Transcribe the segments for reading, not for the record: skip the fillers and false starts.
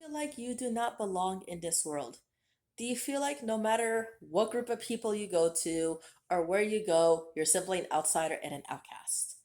Feel like you do not belong in this world? Do you feel like no matter what group of people you go to or where you go, you're simply an outsider and an outcast?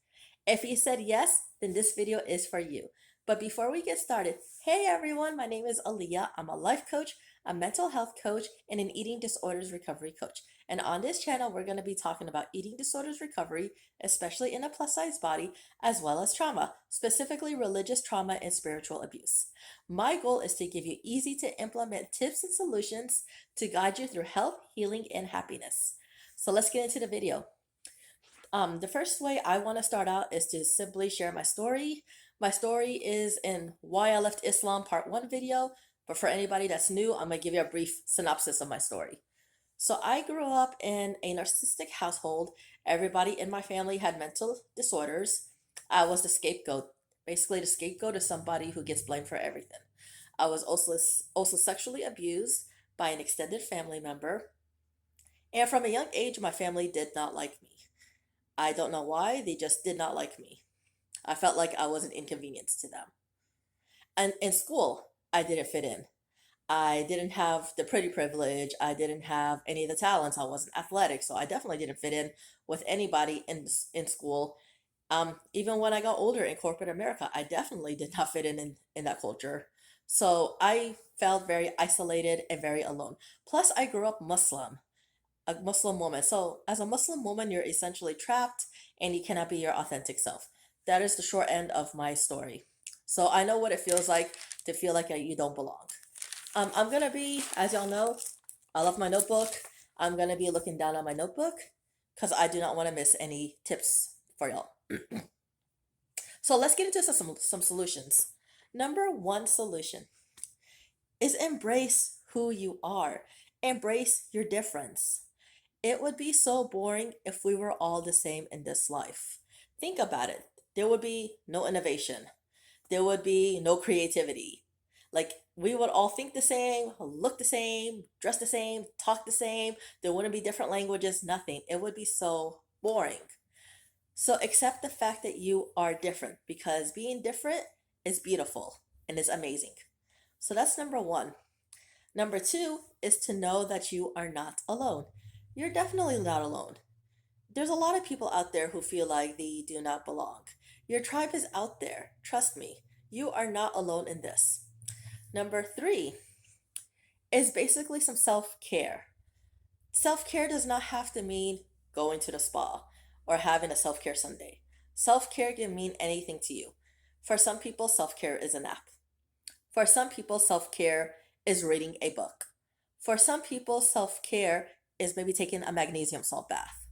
If you said yes, then this video is for you. But before we get started, hey everyone, my name is Aaliyah. I'm a life coach, a mental health coach, and an eating disorders recovery coach. And on this channel, we're going to be talking about eating disorders recovery, especially in a plus size body, as well as trauma, specifically religious trauma and spiritual abuse. My goal is to give you easy to implement tips and solutions to guide you through health, healing, and happiness. So let's get into the video. The first way I want to start out is to simply share my story. My story is in Why I Left Islam Part 1 video, but for anybody that's new, I'm going to give you a brief synopsis of my story. So I grew up in a narcissistic household. Everybody in my family had mental disorders. I was the scapegoat. Basically, the scapegoat is somebody who gets blamed for everything. I was also sexually abused by an extended family member. And from a young age, my family did not like me. I don't know why, they just did not like me. I felt like I was an inconvenience to them. And in school, I didn't fit in. I didn't have the pretty privilege. I didn't have any of the talents. I wasn't athletic, so I definitely didn't fit in with anybody in school. Even when I got older in corporate America, I definitely did not fit in that culture. So I felt very isolated and very alone. Plus, I grew up Muslim, a Muslim woman. So as a Muslim woman, you're essentially trapped and you cannot be your authentic self. That is the short end of my story. So I know what it feels like to feel like you don't belong. I'm gonna be, as y'all know, I love my notebook. I'm gonna be looking down on my notebook because I do not want to miss any tips for y'all. So let's get into some solutions. Number one solution is embrace who you are. Embrace your difference. It would be so boring if we were all the same in this life. Think about it. There would be no innovation. There would be no creativity. Like, we would all think the same, look the same, dress the same, talk the same. There wouldn't be different languages, nothing. It would be so boring. So accept the fact that you are different because being different is beautiful and is amazing. So that's number one. Number two is to know that you are not alone. You're definitely not alone. There's a lot of people out there who feel like they do not belong. Your tribe is out there. Trust me, you are not alone in this. Number three is basically some self care. Self care does not have to mean going to the spa or having a self care Sunday. Self care can mean anything to you. For some people, self care is a nap. For some people, self care is reading a book. For some people, self care is maybe taking a magnesium salt bath.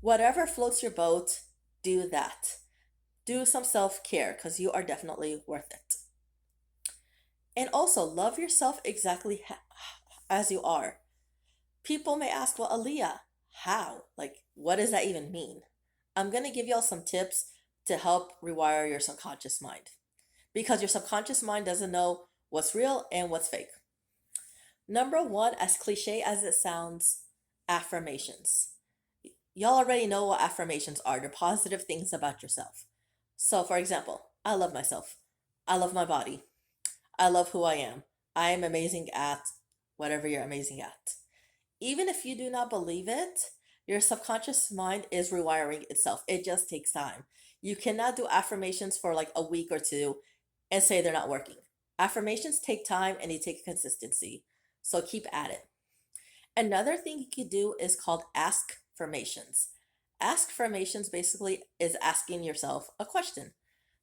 Whatever floats your boat, do that. Do some self care because you are definitely worth it. And also, love yourself exactly as you are. People may ask, well, Aaliyah, how? Like, what does that even mean? I'm going to give y'all some tips to help rewire your subconscious mind because your subconscious mind doesn't know what's real and what's fake. Number one, as cliche as it sounds, affirmations. Y'all already know what affirmations are. They're positive things about yourself. So, for example, I love myself. I love my body. I love who I am. I am amazing at whatever you're amazing at. Even if you do not believe it, your subconscious mind is rewiring itself. It just takes time. You cannot do affirmations for like a week or two and say they're not working. Affirmations take time and they take consistency. So keep at it. Another thing you could do is called ask formations. Ask formations basically is asking yourself a question.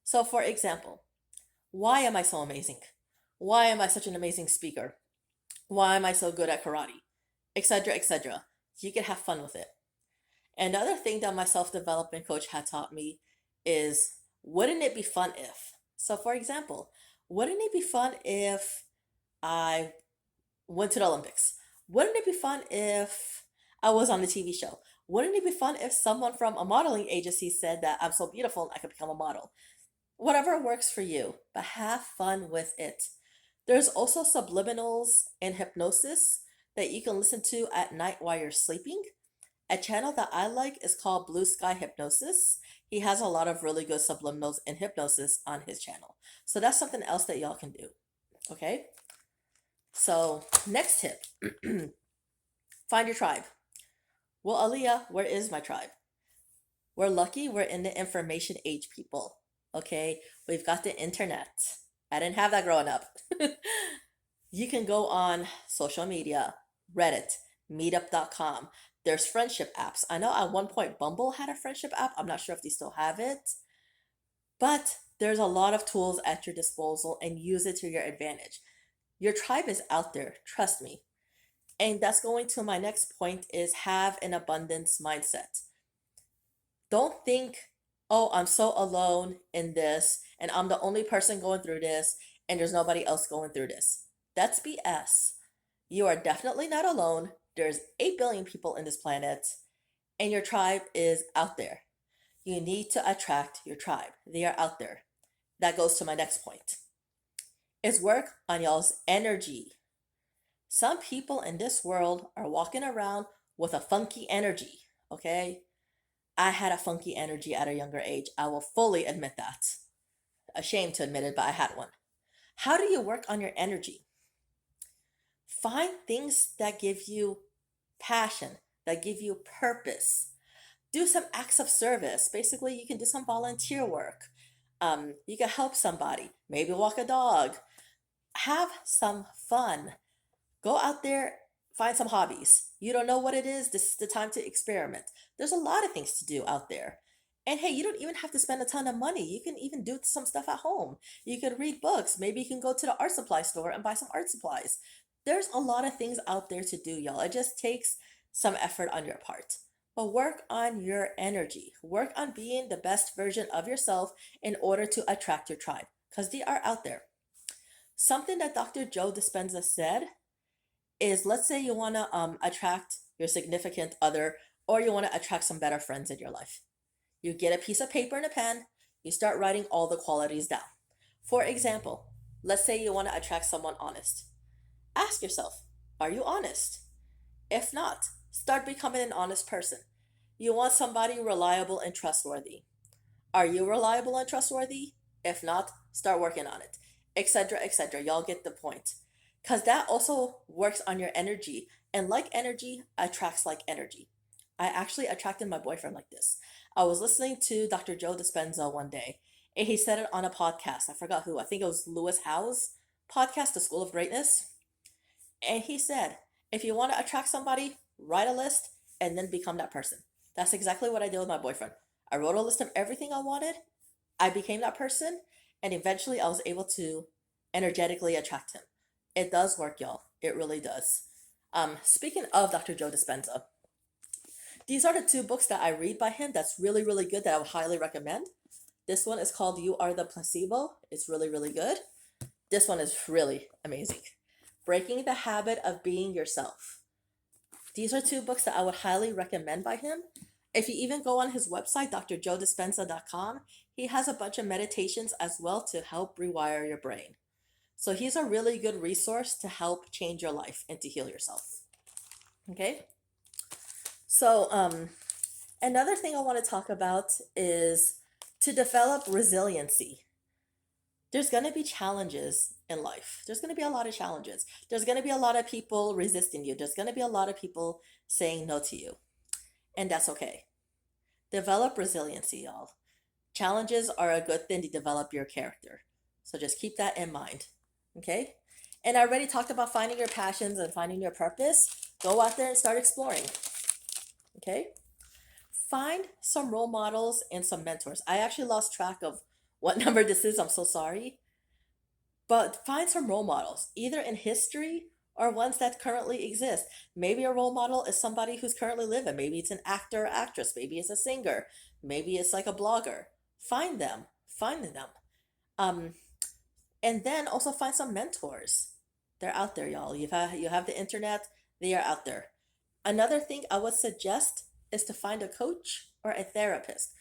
So, for example, why am I so amazing? Why am I such an amazing speaker? Why am I so good at karate? Etc., etc. You can have fun with it. Another thing that my self development coach had taught me is wouldn't it be fun if? So, for example, wouldn't it be fun if I went to the Olympics? Wouldn't it be fun if I was on a TV show? Wouldn't it be fun if someone from a modeling agency said that I'm so beautiful and I could become a model? Whatever works for you, but have fun with it. There's also subliminals and hypnosis that you can listen to at night while you're sleeping. A channel that I like is called Blue Sky Hypnosis. He has a lot of really good subliminals and hypnosis on his channel. So that's something else that y'all can do. Okay? So, next tip, find your tribe. Well, Aliyah, where is my tribe? We're lucky we're in the information age, people. Okay? We've got the internet. I didn't have that growing up. You can go on social media, Reddit, meetup.com. There's friendship apps. I know at one point Bumble had a friendship app. I'm not sure if they still have it, but there's a lot of tools at your disposal and use it to your advantage. Your tribe is out there, trust me. And that's going to my next point is have an abundance mindset. Don't think, oh, I'm so alone in this and I'm the only person going through this and there's nobody else going through this. That's BS. You are definitely not alone. There's 8 billion people in this planet and your tribe is out there. You need to attract your tribe. They are out there. That goes to my next point. Is work on y'all's energy. Some people in this world are walking around with a funky energy, okay? I had a funky energy at a younger age. I will fully admit that. Ashamed to admit it, but I had one. How do you work on your energy? Find things that give you passion, that give you purpose. Do some acts of service. Basically, you can do some volunteer work. You can help somebody, maybe walk a dog. Have some fun. Go out there, find some hobbies. You don't know what it is, this is the time to experiment. There's a lot of things to do out there. And hey, you don't even have to spend a ton of money. You can even do some stuff at home. You can read books. Maybe you can go to the art supply store and buy some art supplies. There's a lot of things out there to do, y'all. It just takes some effort on your part. But work on your energy. Work on being the best version of yourself in order to attract your tribe because they are out there. Something that Dr. Joe Dispenza said is let's say you want to attract your significant other or you want to attract some better friends in your life. You get a piece of paper and a pen, you start writing all the qualities down. For example, let's say you want to attract someone honest. Ask yourself, are you honest? If not, start becoming an honest person. You want somebody reliable and trustworthy. Are you reliable and trustworthy? If not, start working on it, etc., etc. Y'all get the point. Because that also works on your energy, and like energy attracts like energy. I actually attracted my boyfriend like this. I was listening to Dr. Joe Dispenza one day, and he said it on a podcast. I forgot who. I think it was Lewis Howe's podcast, The School of Greatness. And he said, if you want to attract somebody, write a list and then become that person. That's exactly what I did with my boyfriend. I wrote a list of everything I wanted. I became that person, and eventually I was able to energetically attract him. It does work, y'all. It really does. Speaking of Dr. Joe Dispenza, these are the two books that I read by him that's really, really good that I would highly recommend. This one is called You Are the Placebo. It's really, really good. This one is really amazing. Breaking the Habit of Being Yourself. These are two books that I would highly recommend by him. If you even go on his website, drjoedispenza.com, he has a bunch of meditations as well to help rewire your brain. So he's a really good resource to help change your life and to heal yourself. Okay? So, another thing I want to talk about is to develop resiliency. There's going to be challenges in life. There's going to be a lot of challenges. There's going to be a lot of people resisting you. There's going to be a lot of people saying no to you. And that's okay. Develop resiliency, y'all. Challenges are a good thing to develop your character. So just keep that in mind. Okay? And I already talked about finding your passions and finding your purpose. Go out there and start exploring. Okay? Find some role models and some mentors. I actually lost track of what number this is. I'm so sorry. But find some role models, either in history or ones that currently exist. Maybe a role model is somebody who's currently living. Maybe it's an actor or actress. Maybe it's a singer. Maybe it's like a blogger. Find them. Find them. Um, and then also find some mentors. They're out there, y'all. You have the internet. They are out there. Another thing I would suggest is to find a coach or a therapist.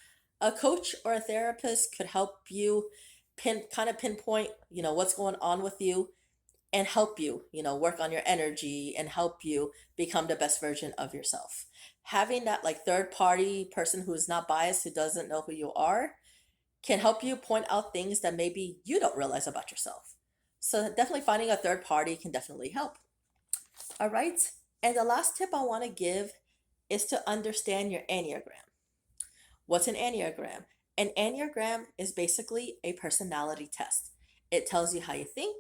A coach or a therapist could help you pinpoint, what's going on with you and help you, work on your energy and help you become the best version of yourself. Having that like third party person who is not biased, who doesn't know who you are, can help you point out things that maybe you don't realize about yourself. So definitely finding a third party can definitely help. All right. And the last tip I want to give is to understand your Enneagram. What's an Enneagram? An Enneagram is basically a personality test. It tells you how you think,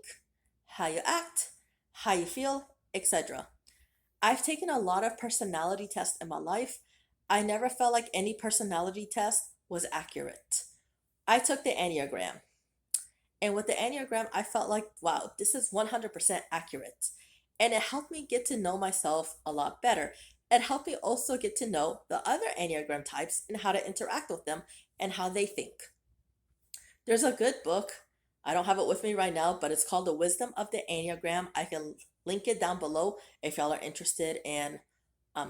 how you act, how you feel, etc. I've taken a lot of personality tests in my life. I never felt like any personality test was accurate. I took the Enneagram. And with the Enneagram, I felt like, wow, this is 100% accurate. And it helped me get to know myself a lot better. It helped me also get to know the other Enneagram types and how to interact with them and how they think. There's a good book. I don't have it with me right now, but it's called The Wisdom of the Enneagram. I can link it down below if y'all are interested in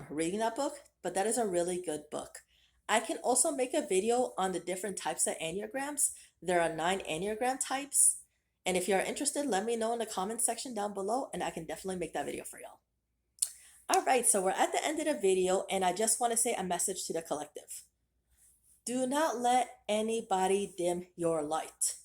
reading that book, but that is a really good book. I can also make a video on the different types of Enneagrams. There are 9 Enneagram types. And if you're interested, let me know in the comment section down below and I can definitely make that video for y'all. All right, so we're at the end of the video and I just want to say a message to the collective. Do not let anybody dim your light.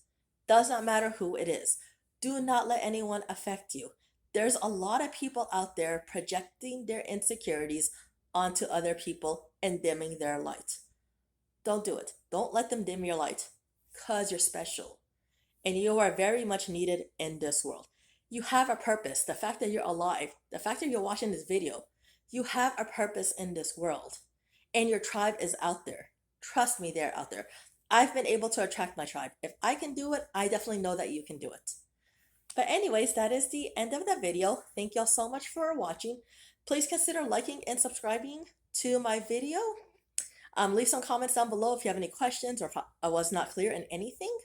Does not matter who it is. Do not let anyone affect you. There's a lot of people out there projecting their insecurities onto other people and dimming their light. Don't do it. Don't let them dim your light because you're special and you are very much needed in this world. You have a purpose. The fact that you're alive, the fact that you're watching this video, you have a purpose in this world and your tribe is out there. Trust me, they're out there. I've been able to attract my tribe. If I can do it, I definitely know that you can do it. But anyways, that is the end of the video. Thank y'all so much for watching. Please consider liking and subscribing to my video. Leave some comments down below if you have any questions or if I was not clear in anything.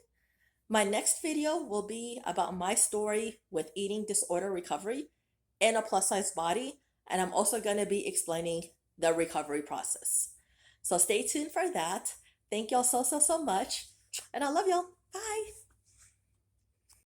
My next video will be about my story with eating disorder recovery in a plus size body. And I'm also going to be explaining the recovery process. So stay tuned for that. Thank y'all so much. And I love y'all. Bye.